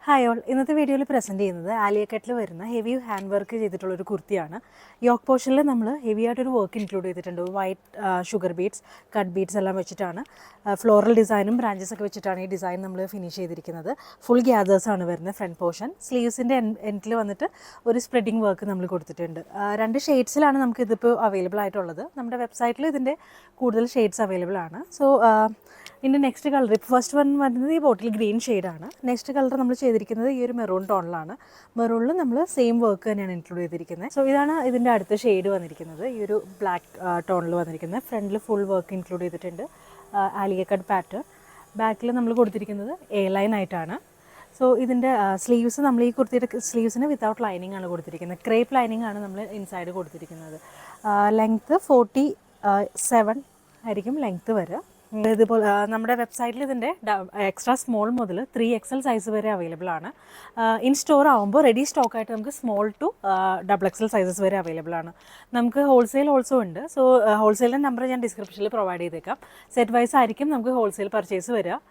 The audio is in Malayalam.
ഹായ് ഓൾ, ഇന്നത്തെ വീഡിയോയിൽ പ്രസൻറ്റ് ചെയ്യുന്നത് ആലിയ കട്ടിൽ വരുന്ന ഹെവി ഹാൻഡ് വർക്ക് ചെയ്തിട്ടുള്ളൊരു കുർത്തിയാണ്. യോക്ക് പോർഷനിൽ നമ്മൾ ഹെവി ആയിട്ടൊരു വർക്ക് ഇൻക്ലൂഡ് ചെയ്തിട്ടുണ്ട്. White sugar beads, cut beads എല്ലാം വെച്ചിട്ടാണ് ഫ്ലോറൽ ഡിസൈനും ബ്രാഞ്ചസ് ഒക്കെ വെച്ചിട്ടാണ് ഈ ഡിസൈൻ നമ്മൾ ഫിനിഷ് ചെയ്തിരിക്കുന്നത്. ഫുൾ ഗ്യാദേഴ്സാണ് വരുന്നത് ഫ്രണ്ട് പോർഷൻ. സ്ലീവ്സിൻ്റെ എൻഡിൽ വന്നിട്ട് ഒരു സ്പ്രെഡിങ് വർക്ക് നമ്മൾ കൊടുത്തിട്ടുണ്ട്. 2 ഷെയ്ഡ്സിലാണ് നമുക്ക് ഇതിപ്പോൾ അവൈലബിൾ ആയിട്ടുള്ളത്. നമ്മുടെ വെബ്സൈറ്റിൽ ഇതിൻ്റെ കൂടുതൽ ഷെയ്ഡ്സ് അവൈലബിൾ ആണ്. സോ ഇതിൻ്റെ നെക്സ്റ്റ് കളർ ഇപ്പോൾ ഫസ്റ്റ് വൺ വരുന്നത് ഈ ബോട്ടിൽ ഗ്രീൻ ഷെയ്ഡാണ്. നെക്സ്റ്റ് കളർ നമ്മൾ ചെയ്തിരിക്കുന്നത് ഈ ഒരു മെറൂൺ ടോണിലാണ്. മെറൂണിൽ നമ്മൾ സെയിം വർക്ക് തന്നെയാണ് ഇൻക്ലൂഡ് ചെയ്തിരിക്കുന്നത്. സോ ഇതാണ് ഇതിൻ്റെ അടുത്ത ഷെയ്ഡ് വന്നിരിക്കുന്നത്, ഈ ഒരു ബ്ലാക്ക് ടോണിൽ വന്നിരിക്കുന്നത്. ഫ്രണ്ടിൽ ഫുൾ വർക്ക് ഇൻക്ലൂഡ് ചെയ്തിട്ടുണ്ട്, ആലിയ കട്ട് പാറ്റേൺ. ബാക്കിൽ നമ്മൾ കൊടുത്തിരിക്കുന്നത് എ ലൈൻ ആയിട്ടാണ്. സോ ഇതിൻ്റെ സ്ലീവ്സ് നമ്മൾ ഈ കുർത്തിയുടെ സ്ലീവ്സിന് വിത്തൗട്ട് ലൈനിങ് ആണ് കൊടുത്തിരിക്കുന്നത്. ക്രേപ്പ് ലൈനിങ് ആണ് നമ്മൾ ഇൻസൈഡ് കൊടുത്തിരിക്കുന്നത്. ലെങ്ത്ത് 47 ആയിരിക്കും ലെങ്ത്ത് വരിക. ഇതുപോലെ നമ്മുടെ വെബ്സൈറ്റിൽ ഇതിൻ്റെ എക്സ്ട്രാ സ്മോൾ മുതൽ 3XL സൈസ് വരെ അവൈലബിൾ ആണ്. ഇൻ സ്റ്റോർ ആകുമ്പോൾ റെഡി സ്റ്റോക്കായിട്ട് നമുക്ക് സ്മോൾ ടു XXL സൈസസ് വരെ അവൈലബിൾ ആണ്. നമുക്ക് ഹോൾസെയിൽ ഓൾസോ ഉണ്ട്. സോ ഹോൾസെയിലിൻ്റെ നമ്പർ ഞാൻ ഡിസ്ക്രിപ്ഷനിൽ പ്രൊവൈഡ് ചെയ്തേക്കാം. സെറ്റ് വൈസ് ആയിരിക്കും നമുക്ക് ഹോൾസെയിൽ പർച്ചേസ് വരിക.